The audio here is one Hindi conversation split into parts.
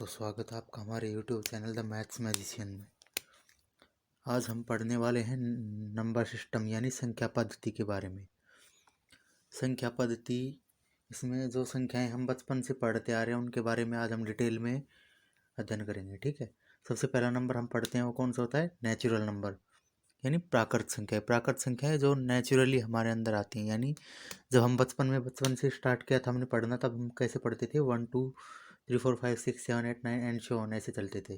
तो स्वागत है आपका हमारे YouTube channel the maths magician में। आज हम पढ़ने वाले हैं नंबर सिस्टम यानी संख्या पद्धति के बारे में। संख्या पद्धति, इसमें जो संख्याएं हम बचपन से पढ़ते आ रहे हैं उनके बारे में आज हम डिटेल में अध्ययन करेंगे। ठीक है, सबसे पहला नंबर हम पढ़ते हैं वो कौन सा होता है? नेचुरल नंबर यानी प्राकृत संख्या। प्राकृत संख्या है जो नेचुरली हमारे अंदर आती हैं। यानी जब हम बचपन से स्टार्ट किया था हमने पढ़ना, तब हम कैसे पढ़ते थे? 1 2 3 4 5 6 7 8 9 एंड सो ऑन ऐसे चलते थे।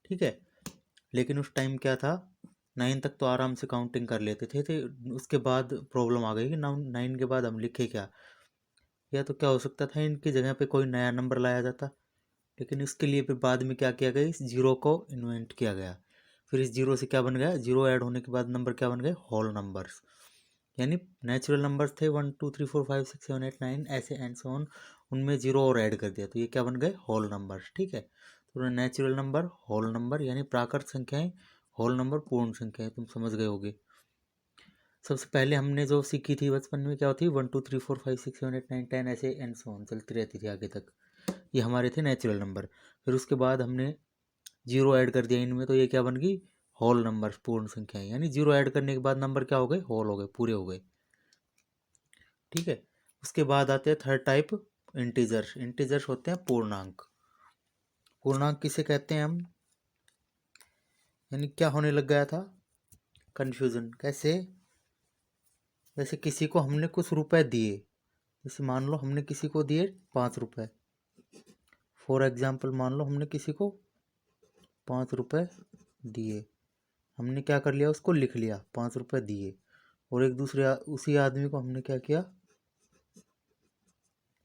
ठीक है, लेकिन उस टाइम क्या था, 9 तक तो आराम से काउंटिंग कर लेते थे। उसके बाद प्रॉब्लम आ गई कि 9 के बाद हम लिखे क्या, या तो क्या हो सकता था इनकी जगह पे कोई नया नंबर लाया जाता। लेकिन इसके लिए फिर बाद में क्या किया गया, इस जीरो को इन्वेंट किया गया। फिर इस जीरो से क्या बन गया, जीरो ऐड होने के बाद नंबर क्या बन गए? Whole numbers. यानी नेचुरल नंबर्स थे 1 2 3 4 5 6 7 8 9 ऐसे एंड सो ऑन, उनमें जीरो और ऐड कर दिया तो ये क्या बन गए? Whole numbers. ठीक है, तो नेचुरल नंबर, होल नंबर यानी प्राकृत संख्याएं, होल नंबर पूर्ण संख्याएं, तुम समझ गए होगे। सबसे पहले हमने जो सीखी थी बचपन में क्या होती है? 1 2 3 4 5 6 7 8 9 10 ऐसे एंड सो ऑन चलती रहती थी आगे तक। ये हमारे थे नेचुरल नंबर। फिर उसके बाद हमने जीरो ऐड कर दिया इनमें, तो ये क्या बन गई? होल नंबर, पूर्ण संख्याएं। यानी जीरो ऐड करने के बाद नंबर क्या हो गए? होल हो गए, पूरे हो गए। ठीक है, उसके बाद आते हैं थर्ड टाइप, इंटीजर्स। इंटीजर्स होते हैं पूर्णांक। पूर्णांक किसे कहते हैं हम? यानी क्या होने लग गया था? कंफ्यूजन। कैसे? जैसे किसी को हमने कुछ रुपए दिए, जैसे मान लो हमने किसी को दिए 5 रुपए। फॉर एग्जाम्पल मान लो हमने किसी को 5 रुपए दिए, हमने क्या कर लिया, उसको लिख लिया 5 रुपए दिए, और एक दूसरे उसी आदमी को हमने क्या किया,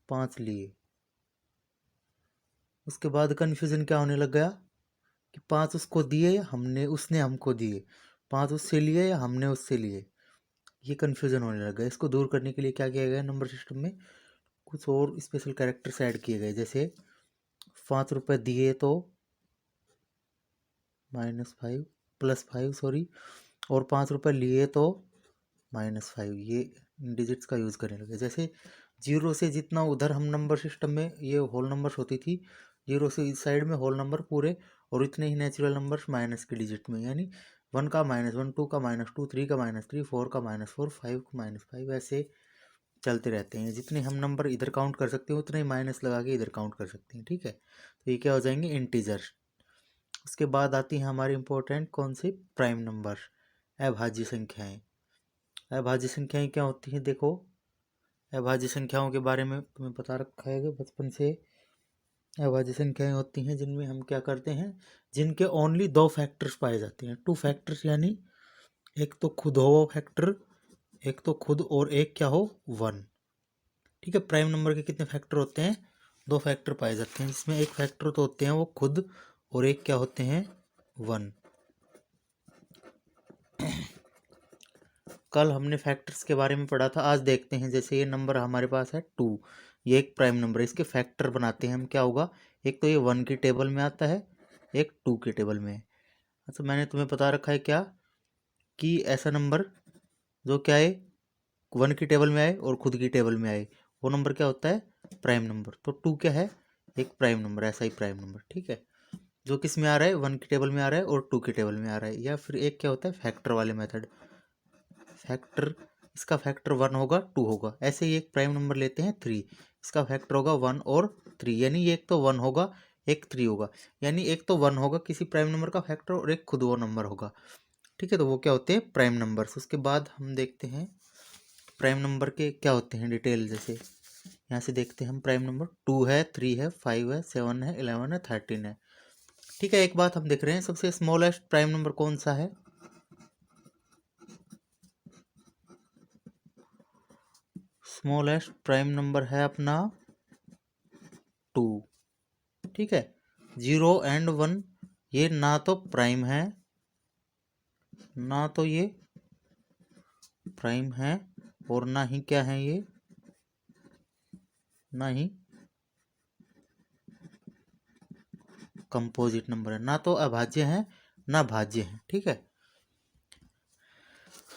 5 लिए। उसके बाद कन्फ्यूजन क्या होने लग गया कि 5 उसको दिए या उसने हमको दिए, 5 उससे लिए या हमने उससे लिए। ये कन्फ्यूजन होने लग गया। इसको दूर करने के लिए क्या किया गया? नंबर सिस्टम में कुछ और स्पेशल कैरेक्टर्स ऐड किए गए। जैसे 5 रुपए दिए तो -5 +5 सॉरी, और 5 रुपए लिए तो -5। ये डिजिट्स का यूज़ करने लगे। जैसे जीरो से जितना उधर हम नंबर सिस्टम में ये होल नंबर्स होती थी, जीरो से इस साइड में होल नंबर पूरे, और इतने ही नेचुरल नंबर्स माइनस के डिजिट में। यानी 1 का -1, 2 का -2, 3 का -3, 4 का -4, 5 का -5 ऐसे चलते रहते हैं। जितने हम नंबर इधर काउंट कर सकते हैं उतने ही माइनस लगा के इधर काउंट कर सकते हैं। ठीक है, तो ये क्या हो जाएंगे? इंटीजर्स। उसके बाद आती हैं हमारी इंपॉर्टेंट कौन सी? प्राइम नंबर, अभाज्य संख्याएं। अभाज्य संख्याएं क्या होती हैं? देखो, अभाज्य संख्याओं के बारे में तुम्हें पता रखा है बचपन से। अभाज्य संख्याएं होती हैं जिनमें हम क्या करते हैं, जिनके ओनली 2 फैक्टर्स पाए जाते हैं। 2 फैक्टर्स यानी एक तो खुद हो वो फैक्टर, एक तो खुद और एक क्या हो? 1। ठीक है, प्राइम नंबर के कितने फैक्टर होते हैं? 2 फैक्टर पाए जाते हैं, जिसमें एक फैक्टर तो होते हैं वो खुद, और एक क्या होते हैं? 1। कल हमने फैक्टर्स के बारे में पढ़ा था, आज देखते हैं। जैसे ये नंबर हमारे पास है 2, ये एक प्राइम नंबर है, इसके फैक्टर बनाते हैं हम। क्या होगा? एक तो ये 1 की टेबल में आता है, एक 2 की टेबल में। अच्छा, मैंने तुम्हें बता रखा है क्या कि ऐसा नंबर जो क्या है, 1 की टेबल में आए और खुद की टेबल में आए, वो नंबर क्या होता है? Prime number. तो 2 क्या है? एक प्राइम नंबर, ऐसा ही प्राइम नंबर। ठीक है, जो किस में आ रहा है? 1 की टेबल में आ रहा है और 2 की टेबल में आ रहा है। या फिर एक क्या होता है? फैक्टर वाले मेथड। फैक्टर, इसका फैक्टर 1 होगा, 2 होगा। ऐसे ही एक प्राइम नंबर लेते हैं 3, इसका फैक्टर होगा 1 और 3। यानी एक तो 1 होगा, एक 3 होगा। यानी एक तो 1 होगा किसी प्राइम नंबर का फैक्टर, और एक खुद वो नंबर होगा। ठीक है, तो वो क्या होते हैं? Prime numbers. उसके बाद हम देखते हैं प्राइम नंबर के क्या होते हैं डिटेल। जैसे यहाँ से देखते हैं हम, प्राइम नंबर 2 है, 3 है, 5 है, 7 है, 11 है, 13 है। ठीक है, एक बात हम देख रहे हैं, सबसे स्मॉलेस्ट प्राइम नंबर कौन सा है? स्मॉलेस्ट प्राइम नंबर है अपना 2। ठीक है, 0 एंड 1 ये ना तो प्राइम है, ना तो ये प्राइम है, और ना ही क्या है ये, ना ही कंपोजिट नंबर है। ना तो अभाज्य है ना भाज्य है। ठीक है,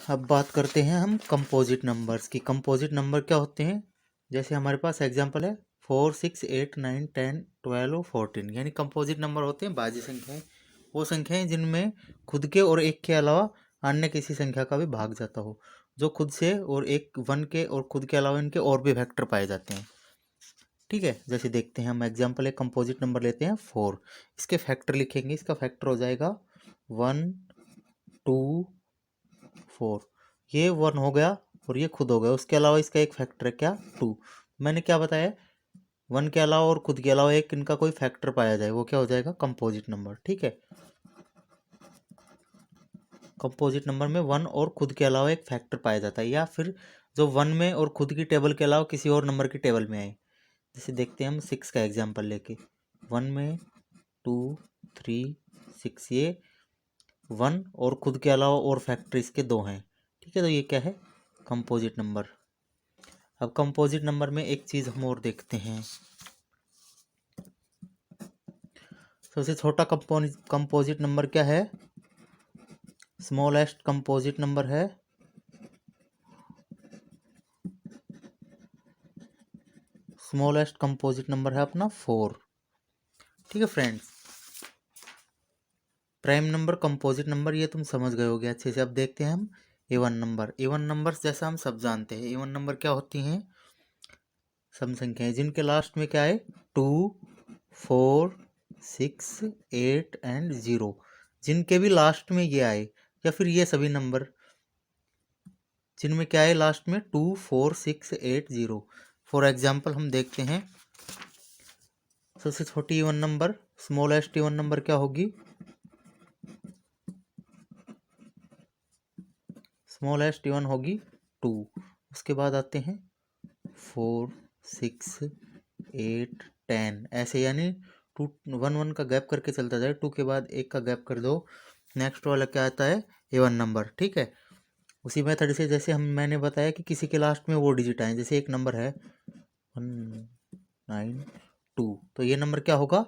अब बात करते हैं हम कंपोजिट नंबर्स की। कंपोजिट नंबर क्या होते हैं? जैसे हमारे पास एग्जांपल है 4, 6, 8, 9, 10, 12, 14 यानी कंपोजिट नंबर होते हैं भाज्य संख्याएं। वो संख्याएं जिनमें खुद के और एक के अलावा अन्य किसी संख्या का भी भाग जाता हो, जो खुद से और एक 1 के और खुद के अलावा इनके और भी फैक्टर पाए जाते हैं। ठीक है, जैसे देखते हैं हम एग्जाम्पल, एक कंपोजिट नंबर लेते हैं 4, इसके फैक्टर लिखेंगे। इसका फैक्टर हो जाएगा 1, 2, 4। ये 1 हो गया और ये खुद हो गया। उसके अलावा इसका एक फैक्टर है क्या, 2। मैंने क्या बताया, 1 के अलावा और खुद के अलावा एक इनका कोई फैक्टर पाया जाए, वो क्या हो जाएगा, कंपोजिट नंबर। ठीक है, कंपोजिट नंबर में 1 और खुद के अलावा एक फैक्टर पाया जाता है, या फिर जो 1 में और खुद की टेबल के अलावा किसी और नंबर की टेबल में आए। जैसे देखते हैं हम 6 का एग्जाम्पल लेके, 1 में 2, 3, 6, ये 1 और खुद के अलावा और फैक्टर इसके 2 हैं। ठीक है, तो ये क्या है, कंपोजिट नंबर। अब कंपोजिट नंबर में एक चीज़ हम और देखते हैं। सबसे छोटा कंपोजिट नंबर क्या है, स्मॉलेस्ट कंपोजिट नंबर है अपना 4। ठीक है friends, prime number, composite number, ये तुम समझ गए होगे अच्छे से। अब देखते हैं हम इवन नंबर। इवन नंबर जैसा हम सब जानते हैं, इवन नंबर क्या होती हैं, सम संख्याएं जिनके लास्ट में क्या है, 2, 4, 6, 8 एंड 0, जिनके भी लास्ट में ये आए, या फिर ये सभी नंबर जिनमें क्या है लास्ट में 2, 4, 6, 8, 0। फॉर एग्जाम्पल हम देखते हैं, सबसे छोटी even number, smallest even number क्या होगी, स्मॉलेस्ट इवन होगी 2। उसके बाद आते हैं 4, 6, 8, 10, ऐसे, यानी 2, 1, 1 का गैप करके चलता जाए, 2 के बाद 1 का गैप कर दो, नेक्स्ट वाला क्या आता है, इवन नंबर। ठीक है, उसी मेथड से जैसे मैंने बताया कि किसी के लास्ट में वो डिजिट आए, जैसे एक नंबर है 192, तो ये नंबर क्या होगा,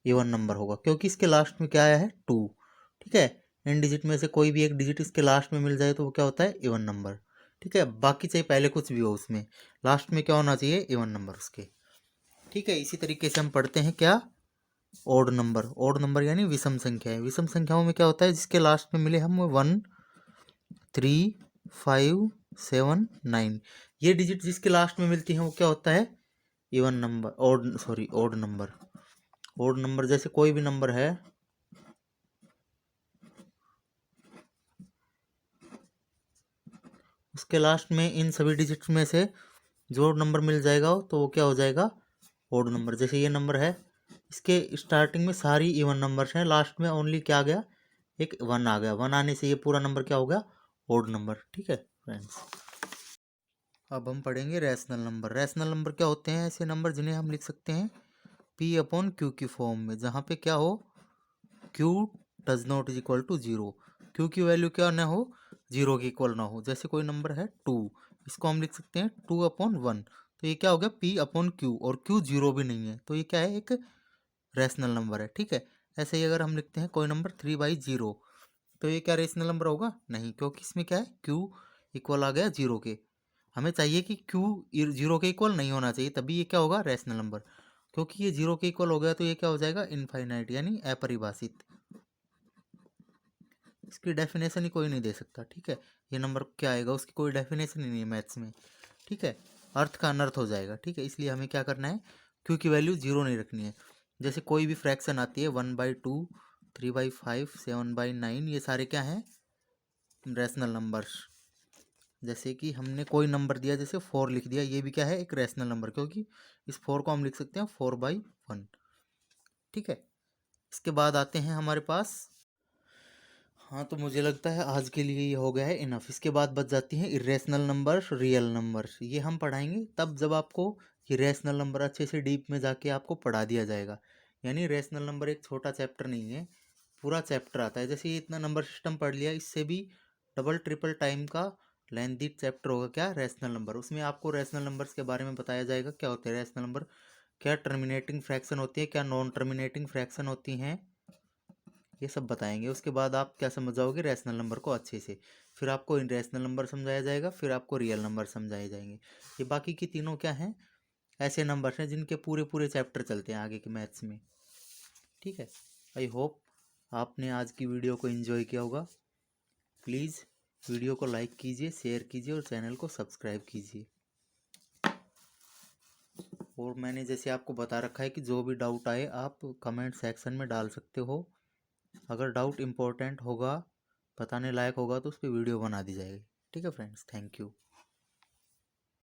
इवन नंबर होगा, क्योंकि इसके लास्ट में क्या आया है, 2। ठीक है, इन डिजिट में से कोई भी एक डिजिट इसके लास्ट में मिल जाए तो वो क्या होता है, इवन नंबर। ठीक है, बाकी चाहे पहले कुछ भी हो, उसमें लास्ट में क्या होना चाहिए, इवन नंबर उसके। ठीक है, इसी तरीके से हम पढ़ते हैं क्या, ओड नंबर। ओड नंबर यानी विषम संख्याएं। विषम संख्याओं में क्या होता है, जिसके लास्ट में मिले हम 1, 3, 5, 7, 9, ये डिजिट जिसके लास्ट में मिलती हैं वो क्या होता है, even number, odd number. Odd number जैसे कोई भी नंबर है, उसके लास्ट में इन सभी डिजिट्स में से जो नंबर मिल जाएगा तो वो क्या हो जाएगा, ओड नंबर। जैसे ये नंबर है, इसके स्टार्टिंग में सारी इवन नंबर्स हैं, लास्ट में ओनली क्या आ गया, एक 1 आ गया। 1 आने से ये पूरा नंबर क्या हो गया, ओड नंबर। ठीक है फ्रेंड्स, अब हम पढ़ेंगे रैशनल नंबर। रैशनल नंबर क्या होते हैं, ऐसे नंबर जिन्हें हम लिख सकते हैं P/Q की फॉर्म में, जहाँ पे क्या हो, Q does not is equal to 0, Q की वैल्यू क्या ना हो, 0 के इक्वल ना हो। जैसे कोई नंबर है 2, इसको हम लिख सकते हैं 2/1, तो ये क्या हो गया, P/Q, और Q 0 भी नहीं है, तो ये क्या है, एक रैशनल नंबर है। ठीक है, ऐसे ही अगर हम लिखते हैं कोई नंबर 3/0, तो ये क्या रेशनल नंबर होगा, नहीं, क्योंकि इसमें क्या है, Q इक्वल आ गया 0 के। हमें चाहिए कि Q 0 के इक्वल नहीं होना चाहिए, तभी ये क्या होगा, रैशनल नंबर। क्योंकि ये 0 के इक्वल हो गया तो ये क्या हो जाएगा, इनफाइनाइट यानी अपरिभाषित। इसकी डेफिनेशन ही कोई नहीं दे सकता। ठीक है, ये नंबर क्या आएगा, उसकी कोई डेफिनेशन ही नहीं है मैथ्स में। ठीक है, अर्थ का अनर्थ हो जाएगा। ठीक है, इसलिए हमें क्या करना है, Q की वैल्यू 0 नहीं रखनी है। जैसे कोई भी फ्रैक्शन आती है, 1/2, 3/5, 7/9, ये सारे क्या हैं, रैशनल नंबर्स। जैसे कि हमने कोई नंबर दिया, जैसे 4 लिख दिया, ये भी क्या है, एक रैशनल नंबर, क्योंकि इस 4 को हम लिख सकते हैं 4/1। ठीक है, इसके बाद आते हैं हमारे पास, हाँ, तो मुझे लगता है आज के लिए ये हो गया है इनफ। इसके बाद बच जाती हैं इरेशनल नंबर्स, रियल नंबर्स। ये हम पढ़ाएंगे तब जब आपको ये रेशनल नंबर अच्छे से डीप में जाके आपको पढ़ा दिया जाएगा। यानी रेशनल नंबर एक छोटा चैप्टर नहीं है, पूरा चैप्टर आता है। जैसे ये इतना नंबर सिस्टम पढ़ लिया, इससे भी डबल ट्रिपल टाइम का लेंथी चैप्टर होगा क्या, रैशनल नंबर। उसमें आपको रैशनल नंबर्स के बारे में बताया जाएगा, क्या होते हैं रैशनल नंबर, क्या टर्मिनेटिंग फ्रैक्शन होती है, क्या नॉन टर्मिनेटिंग फ्रैक्शन होती हैं, ये सब बताएंगे। उसके बाद आप क्या समझ जाओगे, रैशनल नंबर को अच्छे से। फिर आपको इनरैशनल नंबर समझाया जाएगा, फिर आपको रियल नंबर समझाए जाएंगे। ये बाकी की तीनों क्या हैं, ऐसे नंबर्स हैं जिनके पूरे पूरे चैप्टर चलते हैं आगे के मैथ्स में। ठीक है, आई होप आपने आज की वीडियो को एंजॉय किया होगा। प्लीज़ वीडियो को लाइक कीजिए, शेयर कीजिए और चैनल को सब्सक्राइब कीजिए। और मैंने जैसे आपको बता रखा है कि जो भी डाउट आए आप कमेंट सेक्शन में डाल सकते हो। अगर डाउट इम्पोर्टेंट होगा, बताने लायक होगा, तो उस पर वीडियो बना दी जाएगी। ठीक है फ्रेंड्स, थैंक यू।